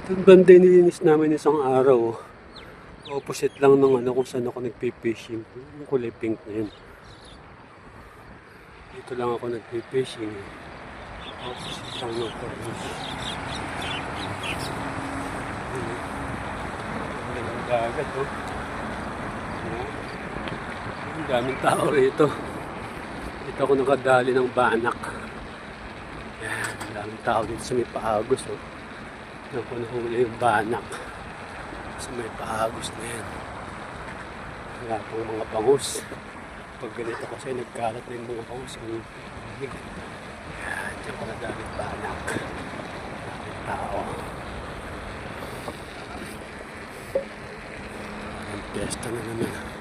Itong banda nilinis namin isang araw. Opposite lang ng ano kung saan ako nagpipishing. Yung kulay pink na yun. Dito lang ako nagpipishing. Opposite lang ng cornice. Ang dagat oh. Ang daming tao rito. Dito ako nakadali ng banak. Yan, ang daming tao dito sa may paagos oh. Yan ko nahuli yung banak sa may paagos na yan. Wala pong mga bangus. Pag ganito kasi nagkalat na yung mga bangus. Yan, dyan ko na daming banak. Daming tao. Ang pesta na naman.